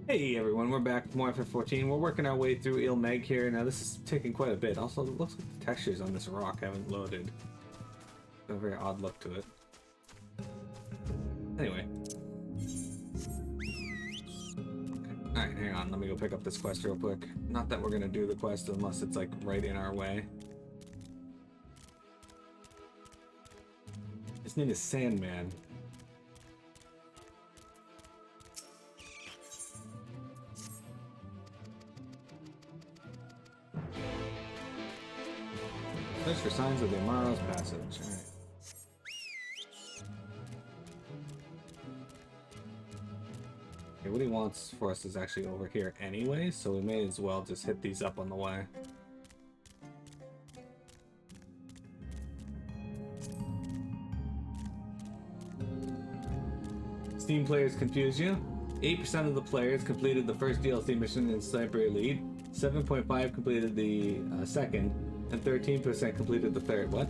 Hey everyone, we're back with more FF14. We're working our way through Mheg here. Now this is taking quite a bit. Also, it looks like the textures on this rock haven't loaded. A very odd look to it. Anyway. Okay. Alright, hang on. Let me go pick up this quest real quick. Not that we're gonna do the quest unless it's like right in our way. His name is Sandman. Search for signs of the Amaro's passage. Alright. Okay, what he wants for us is actually over here anyway, so we may as well just hit these up on the way. Steam players confuse you. 8% of the players completed the first DLC mission in Sniper Elite. 7.5 completed the second. And 13% completed the third. What?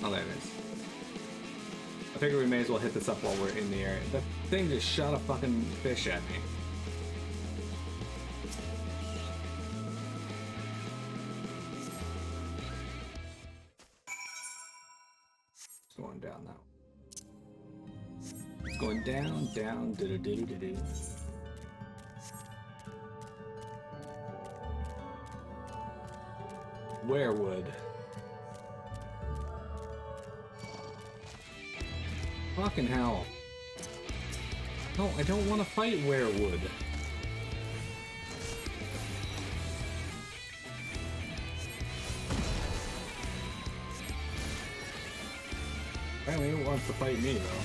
Oh, there it is. I figure we may as well hit this up while we're in the area. That thing just shot a fucking fish at me. It's going down now. It's going down, down, do-do-do-do-do-do. Werewood. Fucking hell. No, I don't want to fight Werewood. Apparently he wants to fight me, though.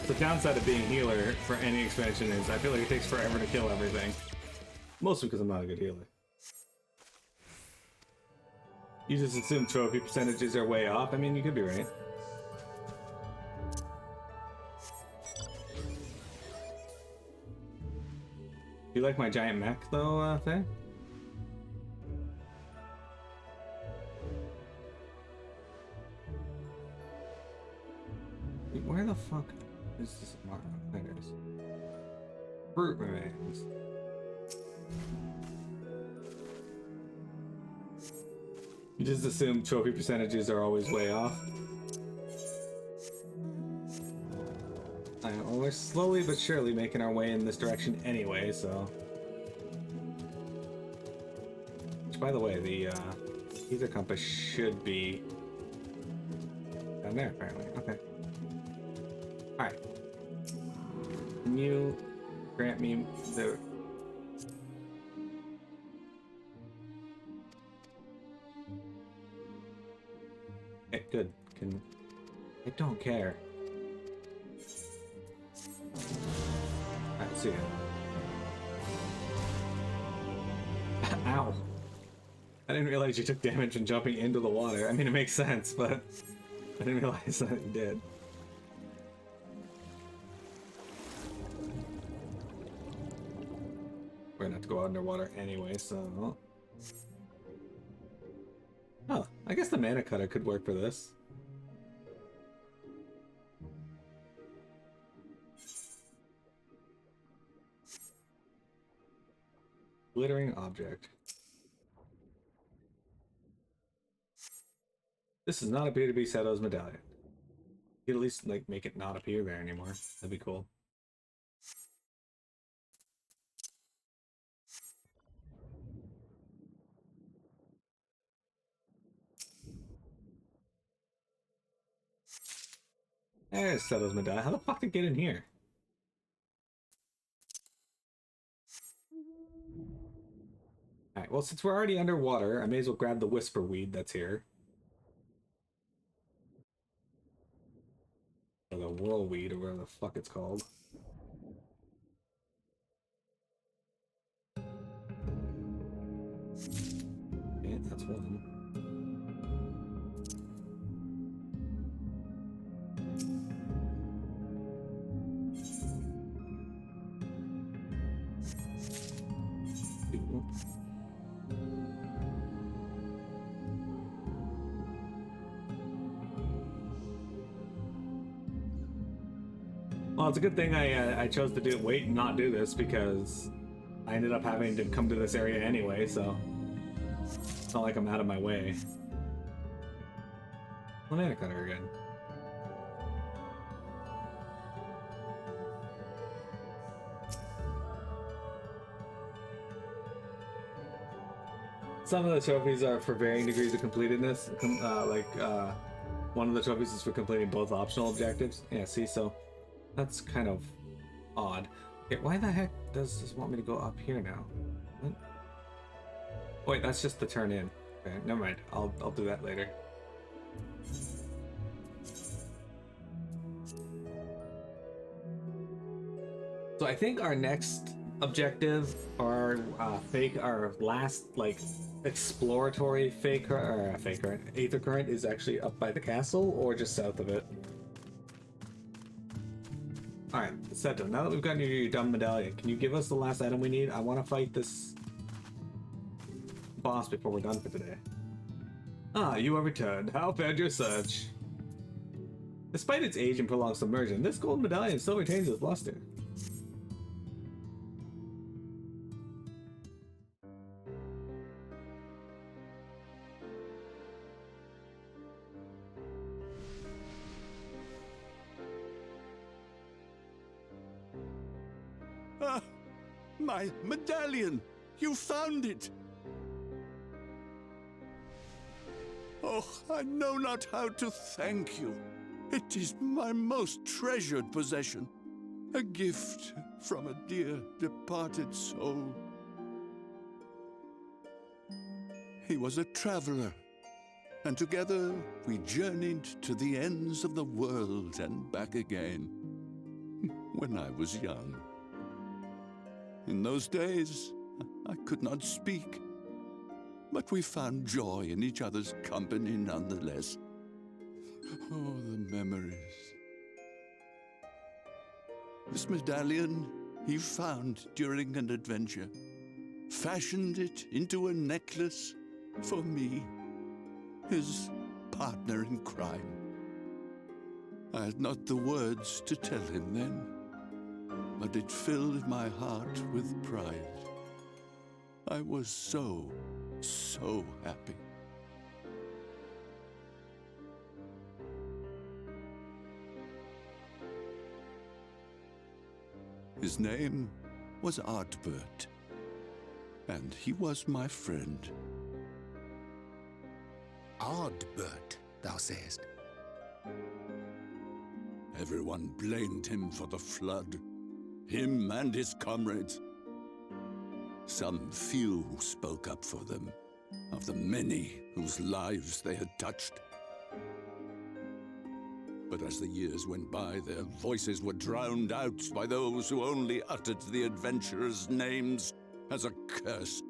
The downside of being healer for any expansion is I feel like it takes forever to kill everything. Mostly because I'm not a good healer. You just assume trophy percentages are way off. I mean, you could be right. You like my giant mech, though, Faye? Where the fuck is this mark? There it is. Fruit remains. You just assume trophy percentages are always way off. Well, we're slowly but surely making our way in this direction anyway, so. Which, by the way, the ether compass should be down there, apparently. Okay. Alright. Can you grant me the... Okay, good. I don't care. Alright, see ya. Ow. I didn't realize you took damage from jumping into the water. I mean, it makes sense, but I didn't realize that you did. We're gonna have to go underwater anyway, so... Oh, I guess the mana cutter could work for this. Glittering object. This does not appear to be Seto's medallion. You could at least, like, make it not appear there anymore. That'd be cool. There's Seto's medallion. How the fuck did it get in here? Alright, well, since we're already underwater, I may as well grab the whisper weed that's here. Or the whirlweed, or whatever the fuck it's called. Okay, that's one. Well, it's a good thing I chose to wait and not do this, because I ended up having to come to this area anyway, so it's not like I'm out of my way. Banana cutter again. Some of the trophies are for varying degrees of completedness. One of the trophies is for completing both optional objectives. Yeah, see, so that's kind of odd. Okay, why the heck does this want me to go up here now? What? Wait, that's just the turn in. Okay, never mind. I'll do that later. So I think our next objective, our last exploratory aether current is actually up by the castle or just south of it. Alright, Seto, now that we've gotten your dumb medallion, can you give us the last item we need? I want to fight this boss before we're done for today. Ah, you have returned. How fared your search? Despite its age and prolonged submersion, this gold medallion still retains its luster. Ah, my medallion! You found it! Oh, I know not how to thank you. It is my most treasured possession. A gift from a dear departed soul. He was a traveler, and together we journeyed to the ends of the world and back again, when I was young. In those days, I could not speak, but we found joy in each other's company nonetheless. Oh, the memories. This medallion he found during an adventure, fashioned it into a necklace for me, his partner in crime. I had not the words to tell him then, but it filled my heart with pride. I was so happy. His name was Artbert, and he was my friend. Ardbert, thou sayest? Everyone blamed him for the flood, him and his comrades. Some few spoke up for them, of the many whose lives they had touched. But as the years went by, their voices were drowned out by those who only uttered the adventurers' names as a curse.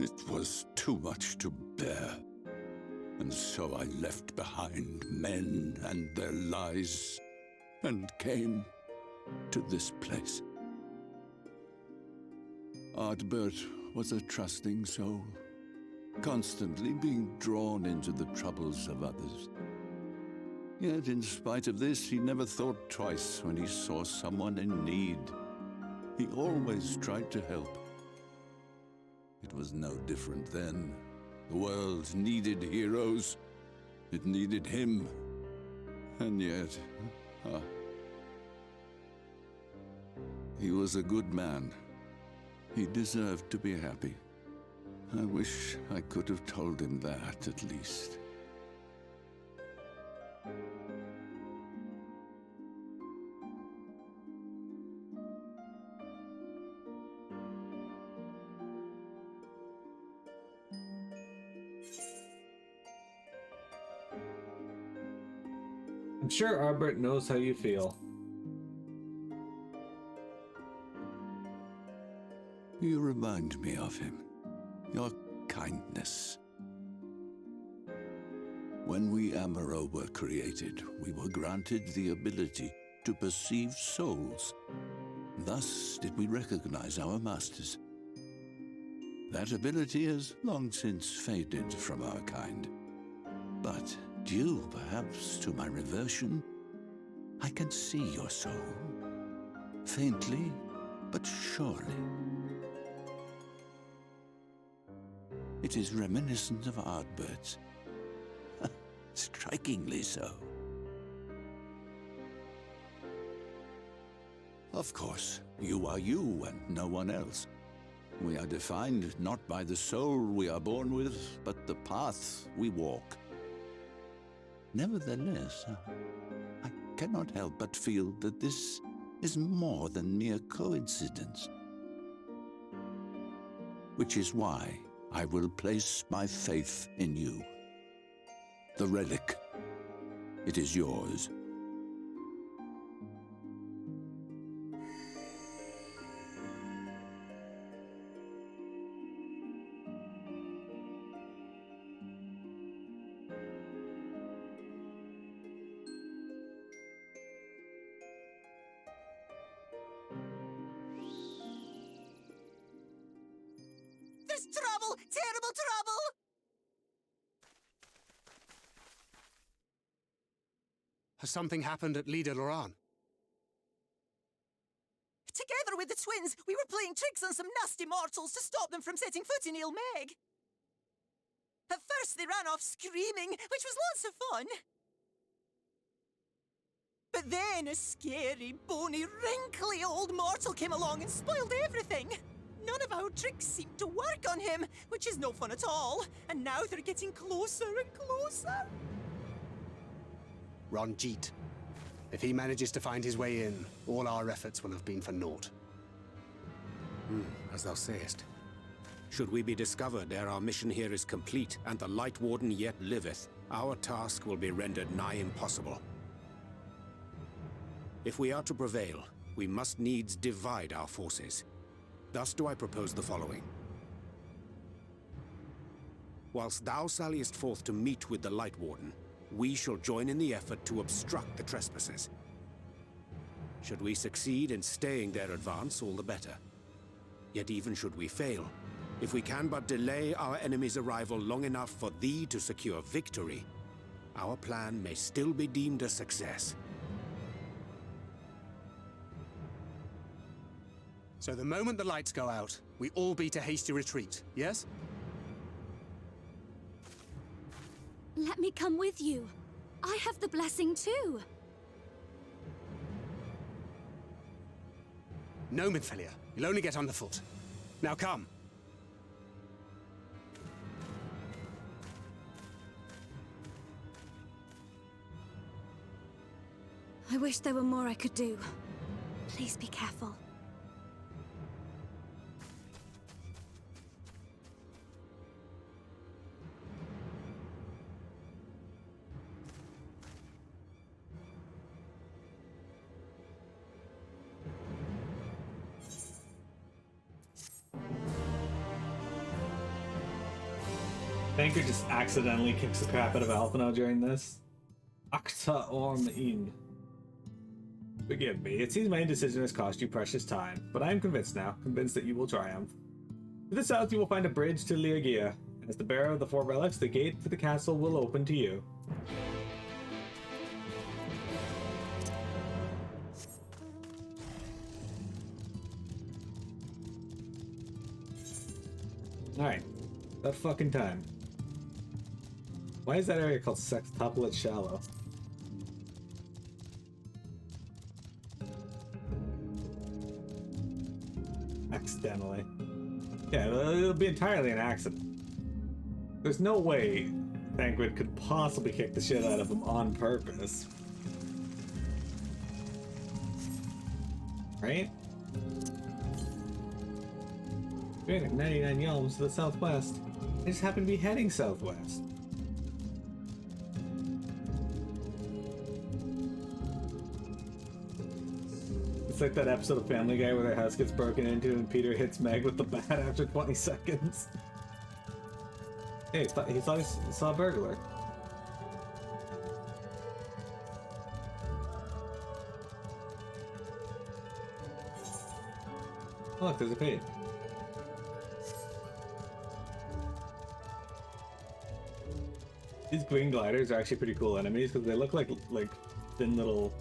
It was too much to bear, and so I left behind men and their lies, and came to this place. Ardbert was a trusting soul, constantly being drawn into the troubles of others. Yet in spite of this, he never thought twice when he saw someone in need. He always tried to help. It was no different then. The world needed heroes. It needed him. And yet, he was a good man. He deserved to be happy. I wish I could have told him that, at least. I'm sure Ardbert knows how you feel. You remind me of him. Your kindness. When we Amaro were created, we were granted the ability to perceive souls. Thus did we recognize our masters. That ability has long since faded from our kind. But due, perhaps, to my reversion, I can see your soul. Faintly, but surely. It is reminiscent of Ardbert's. Strikingly so. Of course, you are you and no one else. We are defined not by the soul we are born with, but the path we walk. Nevertheless, I cannot help but feel that this is more than mere coincidence. Which is why I will place my faith in you. The relic. It is yours. There's trouble! Terrible trouble! Has something happened at Lida Loran? Together with the twins, we were playing tricks on some nasty mortals to stop them from setting foot in Mheg. At first, they ran off screaming, which was lots of fun. But then a scary, bony, wrinkly old mortal came along and spoiled everything. None of our tricks seemed to work on him, which is no fun at all. And now they're getting closer and closer. Ranjit. If he manages to find his way in, all our efforts will have been for naught. As thou sayest. Should we be discovered ere our mission here is complete, and the Light Warden yet liveth, our task will be rendered nigh impossible. If we are to prevail, we must needs divide our forces. Thus do I propose the following. Whilst thou salliest forth to meet with the Light Warden, we shall join in the effort to obstruct the trespassers. Should we succeed in staying their advance, all the better. Yet even should we fail, if we can but delay our enemy's arrival long enough for thee to secure victory, our plan may still be deemed a success. So the moment the lights go out, we all beat a hasty retreat, yes? Let me come with you. I have the blessing too. No, Midfilia. You'll only get underfoot. Now come. I wish there were more I could do. Please be careful. Banker just accidentally kicks the crap out of Alphino during this. Akta Orm In. Forgive me, it seems my indecision has cost you precious time, but I am convinced now, convinced that you will triumph. To the south you will find a bridge to Liagia. As the bearer of the four relics, the gate to the castle will open to you. Alright, that fucking time. Why is that area called Sextuplet Shallow? Accidentally. Yeah, it'll be entirely an accident. There's no way Thancred could possibly kick the shit out of him on purpose. Right? 399 yalms to the southwest. I just happen to be heading southwest. It's like that episode of Family Guy where their house gets broken into and Peter hits Mheg with the bat after 20 seconds. Hey, he thought he saw a burglar. Oh, look, there's a page. These green gliders are actually pretty cool enemies because they look like thin little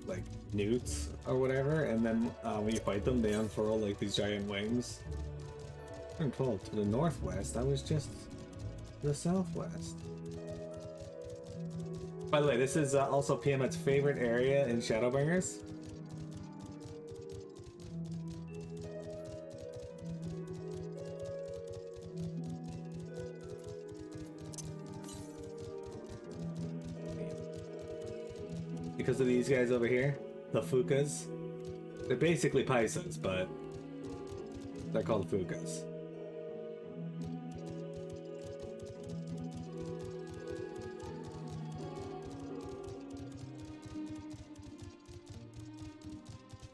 like newts or whatever, and then when you fight them, they unfurl like these giant wings. Turn 12 to the northwest. I was just the southwest. By the way, this is also Tiamat's favorite area in Shadowbringers. Because of these guys over here, the Fukas. They're basically Paisas, but they're called Fukas.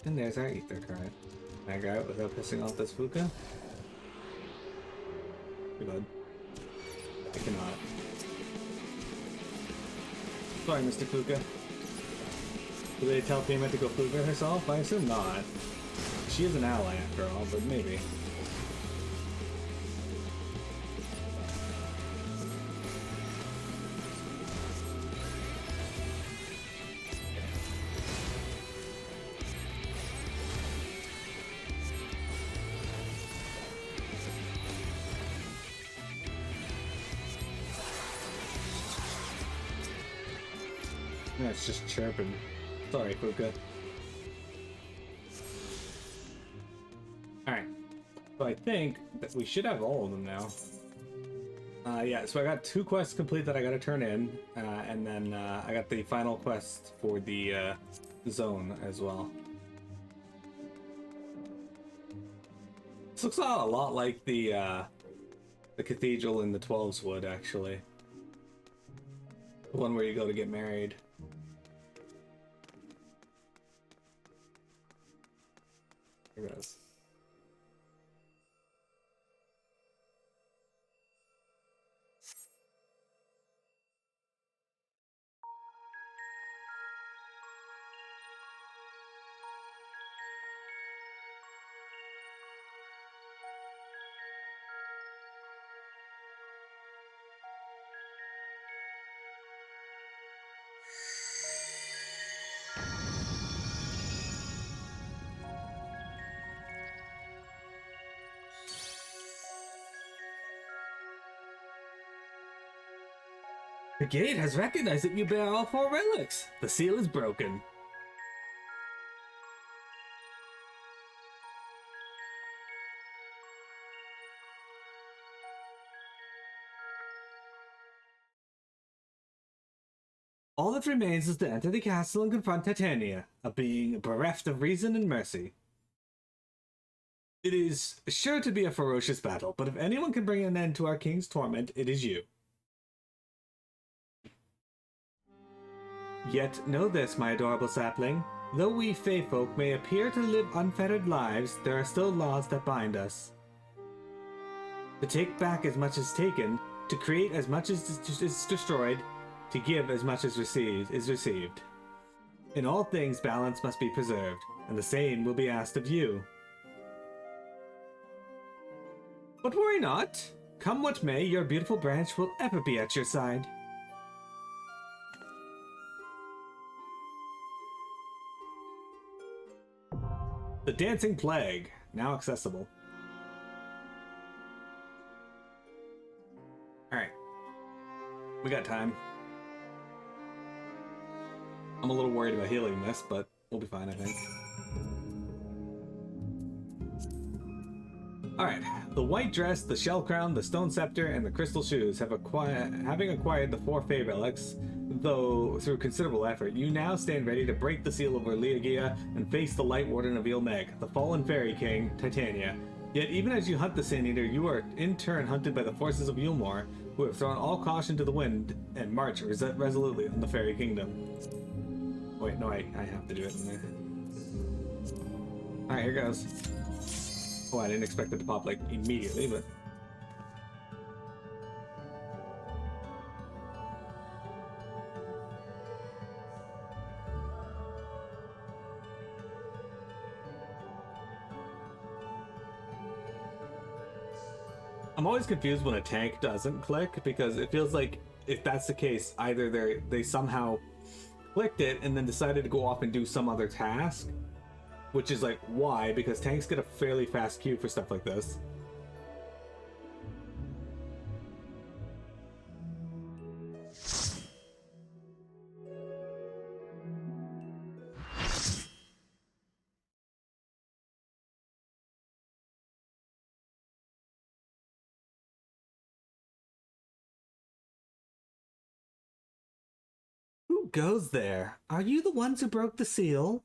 And there's our ether current. Can I go out without pissing off this Fuka? Too bad. I cannot. Sorry, Mr. Fuka. Do they tell Tiamat to go Fuka herself? I assume not. She is an ally after all, but maybe. No, it's just chirping. Sorry, Fuka. Alright. So I think that we should have all of them now. Yeah, so I got 2 quests complete that I gotta turn in, and then I got the final quest for the zone as well. This looks a lot like the cathedral in the 12's Wood, actually. The one where you go to get married. Here it goes. The gate has recognized that you bear all 4 relics. The seal is broken. All that remains is to enter the castle and confront Titania, a being bereft of reason and mercy. It is sure to be a ferocious battle, but if anyone can bring an end to our king's torment, it is you. Yet know this, my adorable sapling. Though we Fey folk may appear to live unfettered lives, there are still laws that bind us. To take back as much as taken, to create as much as is destroyed, to give as much as is received. In all things, balance must be preserved, and the same will be asked of you. But worry not. Come what may, your beautiful branch will ever be at your side. The Dancing Plague, now accessible. Alright. We got time. I'm a little worried about healing this, but we'll be fine, I think. Alright. The white dress, the shell crown, the stone scepter, and the crystal shoes having acquired the 4 Fey relics, though through considerable effort, you now stand ready to break the seal over Leogia and face the Light Warden of Mheg, the fallen fairy king, Titania. Yet even as you hunt the Sand Eater, you are in turn hunted by the forces of Yulmore, who have thrown all caution to the wind and march resolutely on the fairy kingdom. Wait, no, I have to do it in there. Alright, here goes. Oh, I didn't expect it to pop, like, immediately, but... I'm always confused when a tank doesn't click, because it feels like if that's the case, either they somehow clicked it and then decided to go off and do some other task, which is like, why? Because tanks get a fairly fast queue for stuff like this. Who goes there? Are you the ones who broke the seal?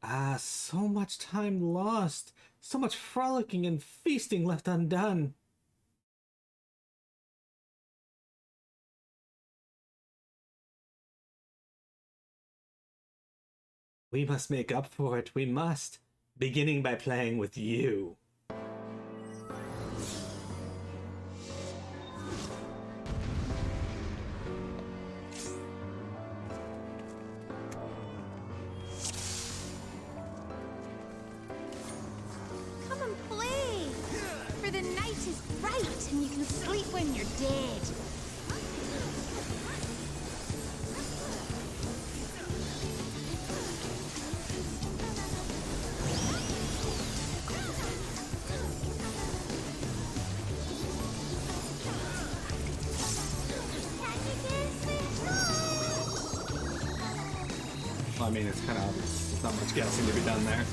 Ah, so much time lost. So much frolicking and feasting left undone. We must make up for it, we must. Beginning by playing with you. Come and play! For the night is bright and you can sleep when you're dead. I mean, it's kind of obvious. There's not much guessing to be done there.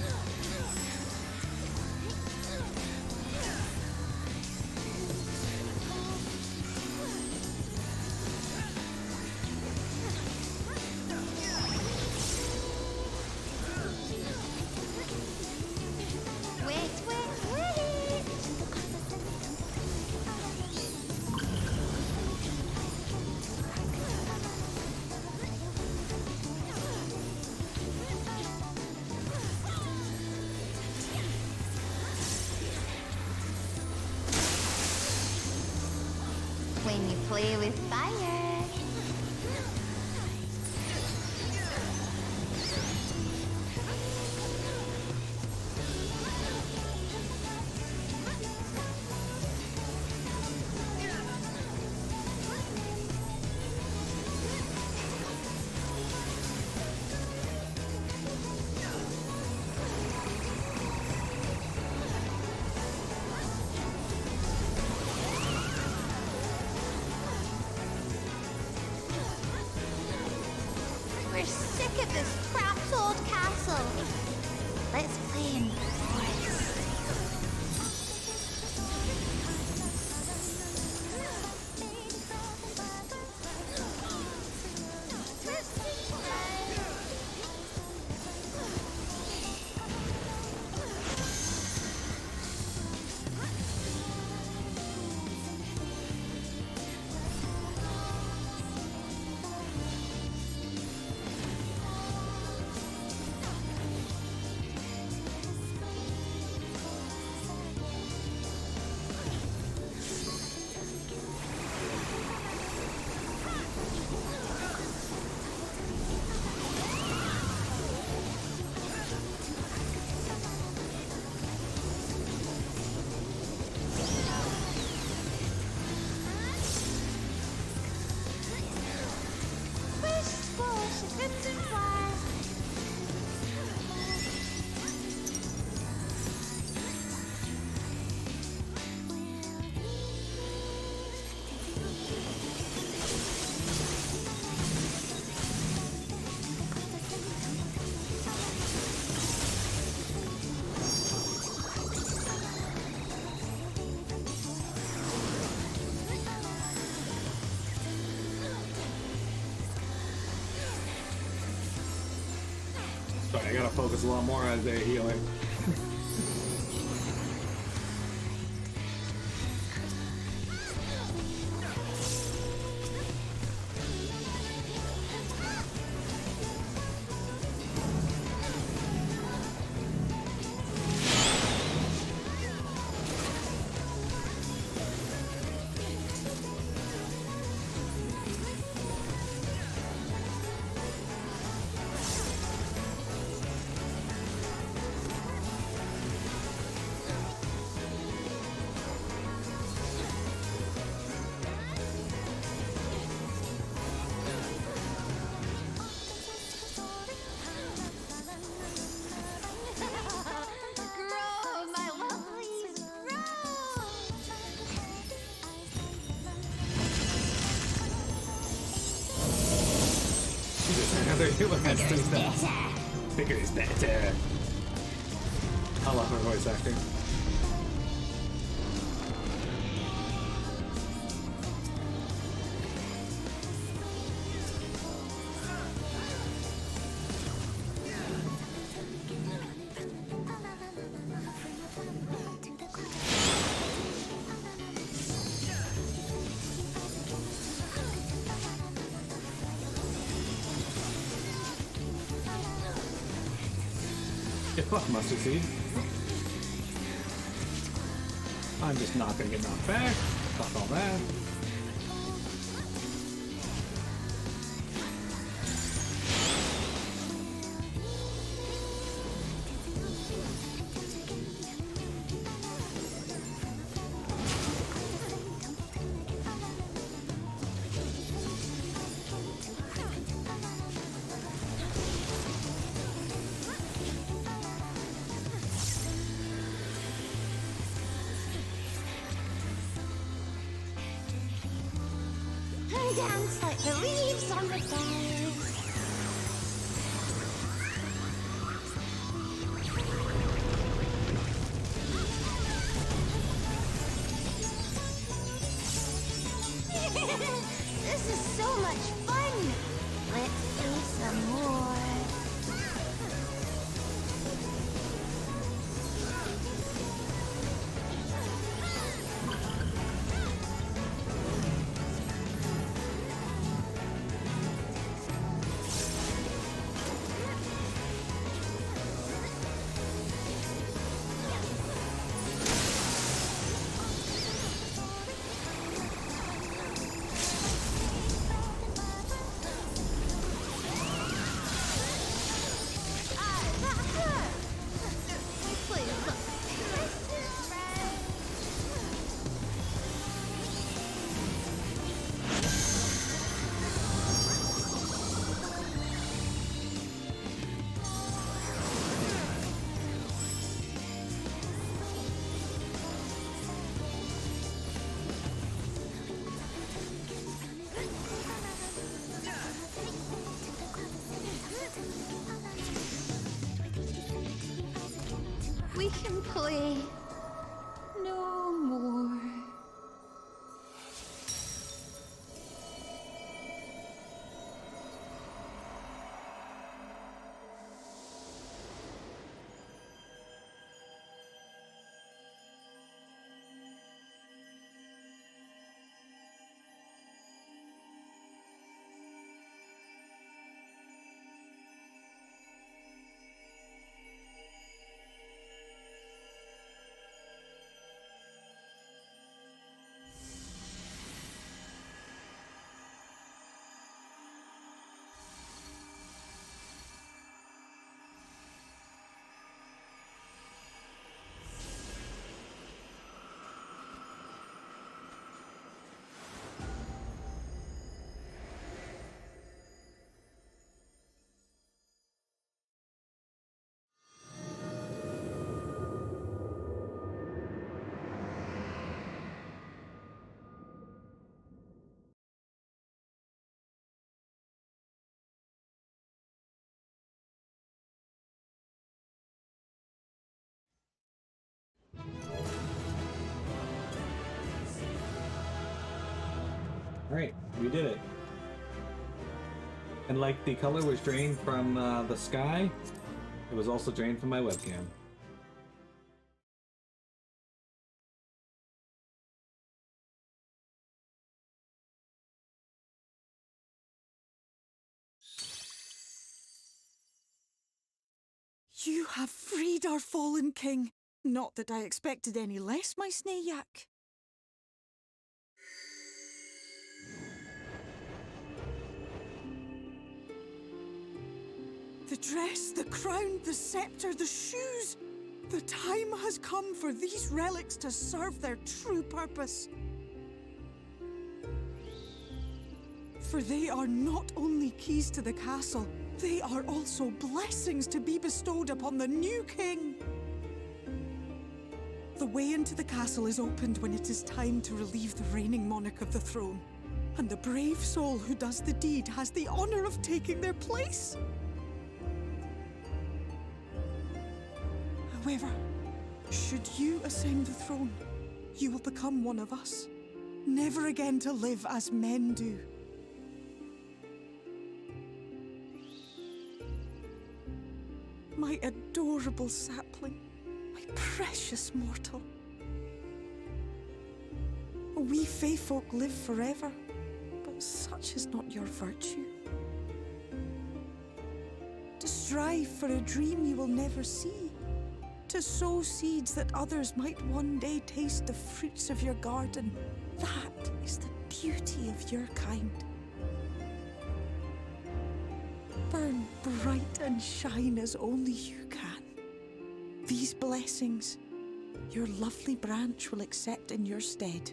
When you play with fire. We're sick of this trapped old castle. Let's play in the forest. Sorry, I gotta focus a lot more as they're healing. great when that's doing that. Bigger is better. I love her voice acting. Fuck mustard seed. I'm just not gonna get knocked back. Fuck all that. Dance like the leaves on the days. This is so much fun. Let's do some more. We can play no more. Alright, we did it. And like the color was drained from the sky, it was also drained from my webcam. You have freed our fallen king. Not that I expected any less, my Snayak. The dress, the crown, the scepter, the shoes. The time has come for these relics to serve their true purpose. For they are not only keys to the castle, they are also blessings to be bestowed upon the new king. The way into the castle is opened when it is time to relieve the reigning monarch of the throne. And the brave soul who does the deed has the honor of taking their place. However, should you ascend the throne, you will become one of us, never again to live as men do. My adorable sapling, my precious mortal. We Fae folk live forever, but such is not your virtue. To strive for a dream you will never see, to sow seeds that others might one day taste the fruits of your garden, that is the beauty of your kind. Burn bright and shine as only you can. These blessings, your lovely branch will accept in your stead.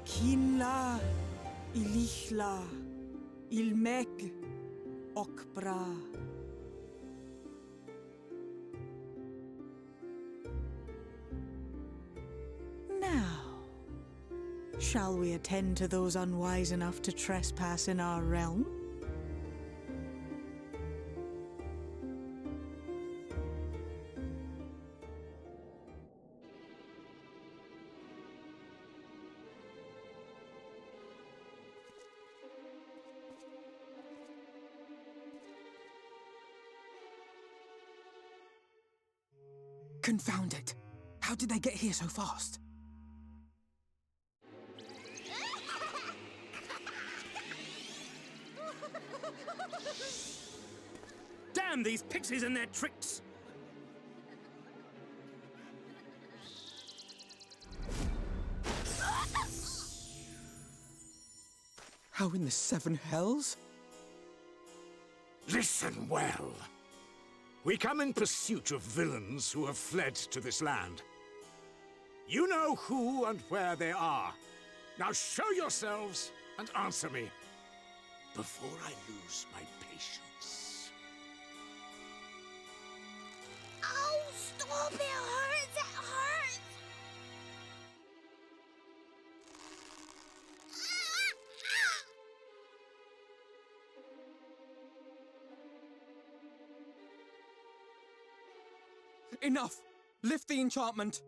Kinla, Ilichla, Mheg, Okbra. Now, shall we attend to those unwise enough to trespass in our realm? Confound it! How did they get here so fast? Damn these pixies and their tricks! How in the seven hells? Listen well. We come in pursuit of villains who have fled to this land. You know who and where they are. Now show yourselves and answer me before I lose my patience. Oh, stop! It hurts! It hurts! Enough! Lift the enchantment!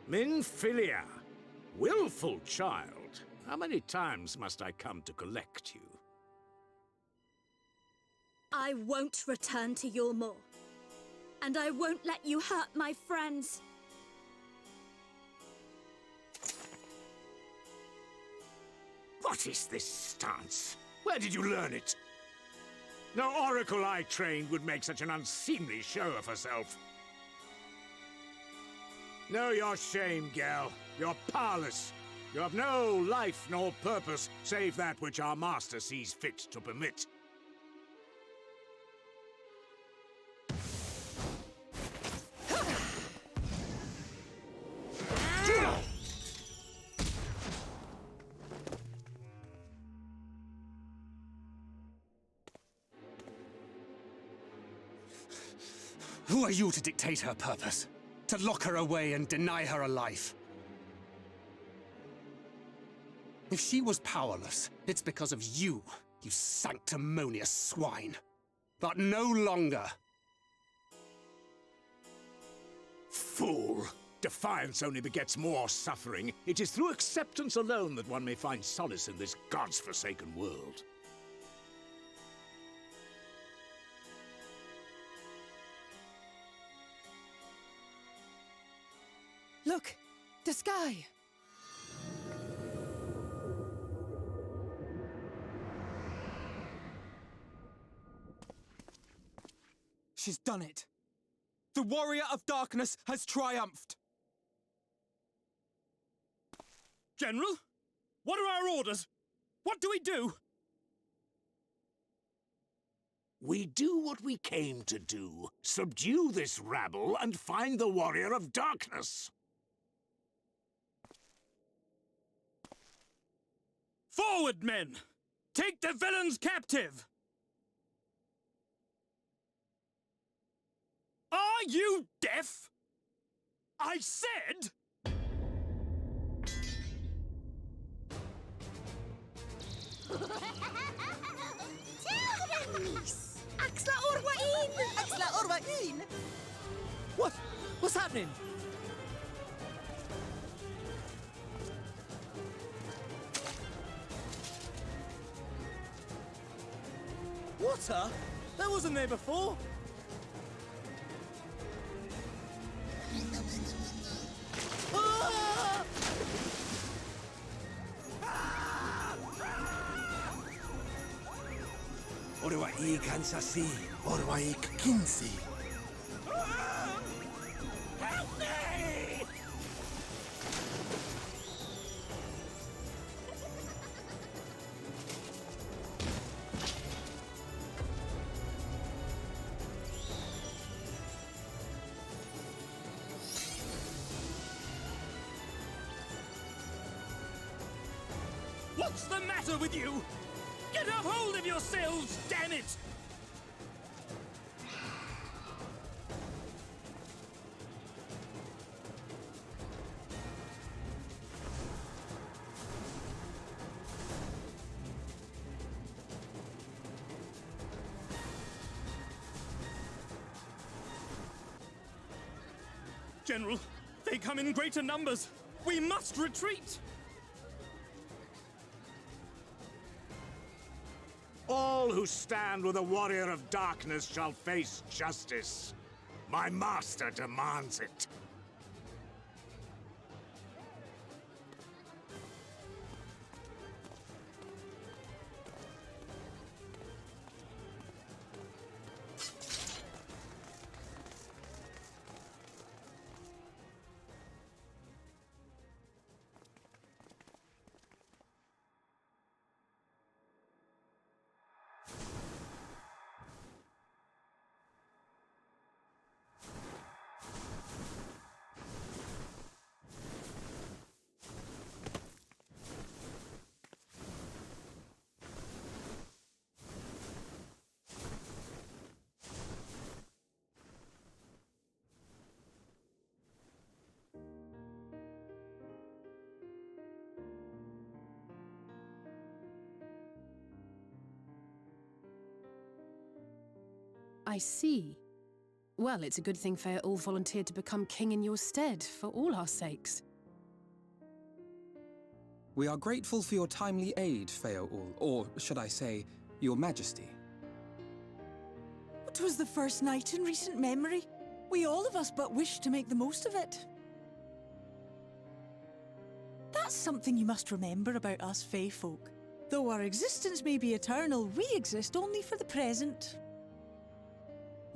Minfilia, willful child. How many times must I come to collect you? I won't return to Yulmore. And I won't let you hurt my friends. What is this stance? Where did you learn it? No oracle I trained would make such an unseemly show of herself. Know your shame, gal. You're powerless. You have no life nor purpose, save that which our master sees fit to permit. Who are you to dictate her purpose? To lock her away and deny her a life? If she was powerless, it's because of you, you sanctimonious swine. But no longer. Fool! Defiance only begets more suffering. It is through acceptance alone that one may find solace in this god's-forsaken world. Look! The sky! She's done it. The Warrior of Darkness has triumphed. General? What are our orders? What do we do? We do what we came to do. Subdue this rabble and find the Warrior of Darkness. Forward, men! Take the villains captive! Are you deaf? I said... Axla Orwain! Axla Orwain! What? What's happening? Water? That wasn't there before. Ah! Orwaik ansasi, Orwaik kinsi. Help me! What's the matter with you? Get a hold of yourselves, damn it! General, they come in greater numbers. We must retreat! All who stand with the Warrior of Darkness shall face justice. My master demands it. I see. Well, it's a good thing Feaul volunteered to become king in your stead, for all our sakes. We are grateful for your timely aid, Feaul, or should I say, your majesty. It was the first night in recent memory. We all of us but wished to make the most of it. That's something you must remember about us Fae folk. Though our existence may be eternal, we exist only for the present.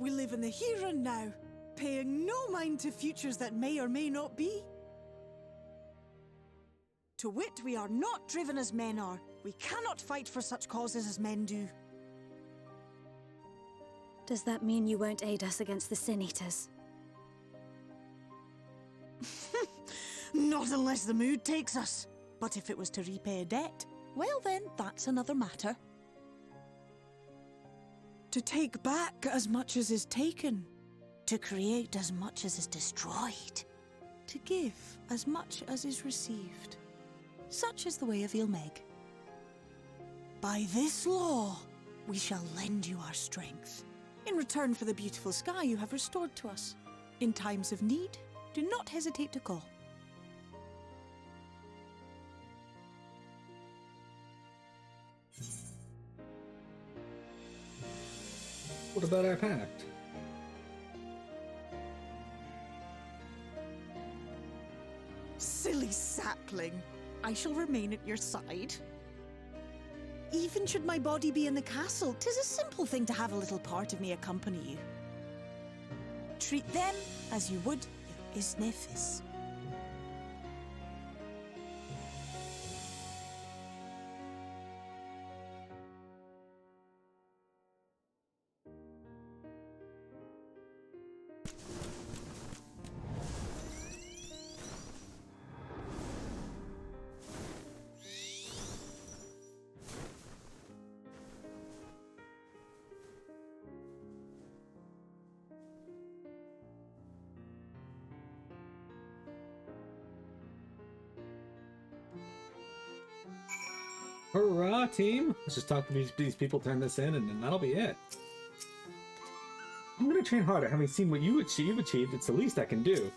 We live in the here and now, paying no mind to futures that may or may not be. To wit, we are not driven as men are. We cannot fight for such causes as men do. Does that mean you won't aid us against the Sin Eaters? Not unless the mood takes us. But if it was to repay a debt, well then, that's another matter. To take back as much as is taken. To create as much as is destroyed. To give as much as is received. Such is the way of Mheg. By this law, we shall lend you our strength. In return for the beautiful sky you have restored to us. In times of need, do not hesitate to call. What about our pact? Silly sapling. I shall remain at your side. Even should my body be in the castle, 'tis a simple thing to have a little part of me accompany you. treat them as you would your isnefis. Hurrah, team! Let's just talk to these people, turn this in, and then that'll be it. I'm gonna train harder, having seen what you've achieved. It's the least I can do.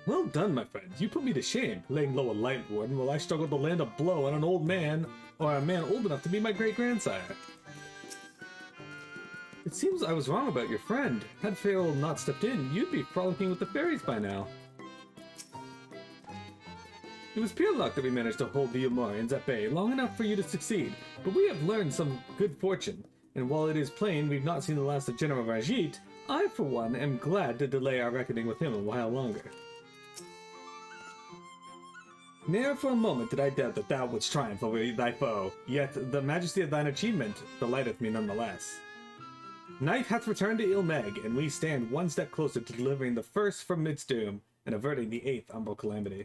Well done, my friends. You put me to shame, laying low a light warden while I struggled to land a blow on an old man, or a man old enough to be my great-grandsire. It seems I was wrong about your friend. Had Faol not stepped in, you'd be frolicking with the fairies by now. It was pure luck that we managed to hold the Umarians at bay long enough for you to succeed, but we have learned some good fortune, and while it is plain we've not seen the last of General Rajit, I, for one, am glad to delay our reckoning with him a while longer. Ne'er for a moment did I doubt that thou wouldst triumph over thy foe, yet the majesty of thine achievement delighteth me nonetheless. Night hath returned to Mheg, and we stand one step closer to delivering the first from midst doom, and averting the 8th umbral calamity.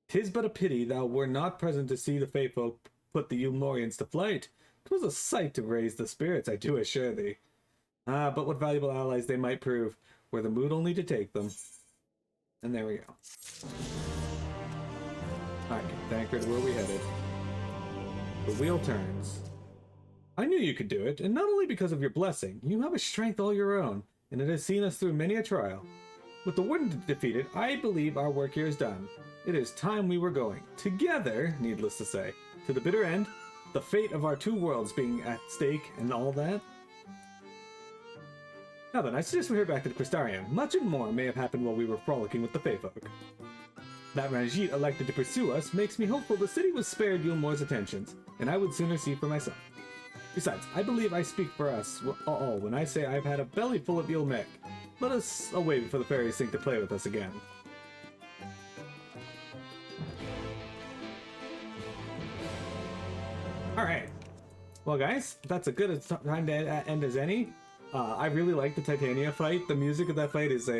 'Tis but a pity thou were not present to see the faithful put the Umorians to flight. 'Twas a sight to raise the spirits, I do assure thee. Ah, but what valuable allies they might prove, were the mood only to take them. And there we go. Alright, Tancred, where are we headed? The wheel turns. I knew you could do it, and not only because of your blessing. You have a strength all your own, and it has seen us through many a trial. With the Warden defeated, I believe our work here is done. It is time we were going, together, needless to say, to the bitter end, the fate of our two worlds being at stake and all that. Now then, I suggest we head back to the Crystarium. Much and more may have happened while we were frolicking with the Feyfolk. That Ranjit elected to pursue us makes me hopeful the city was spared Yulmore's attentions, and I would sooner see for myself. Besides, I believe I speak for us all when I say I've had a belly full of Mheg. Let us away before the fairies think to play with us again. Alright. Well, guys, that's a good time to end as any. I really like the Titania fight. The music of that fight is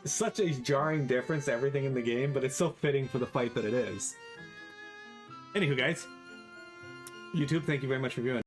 such a jarring difference to everything in the game, but it's so fitting for the fight that it is. Anywho, guys, YouTube, thank you very much for viewing.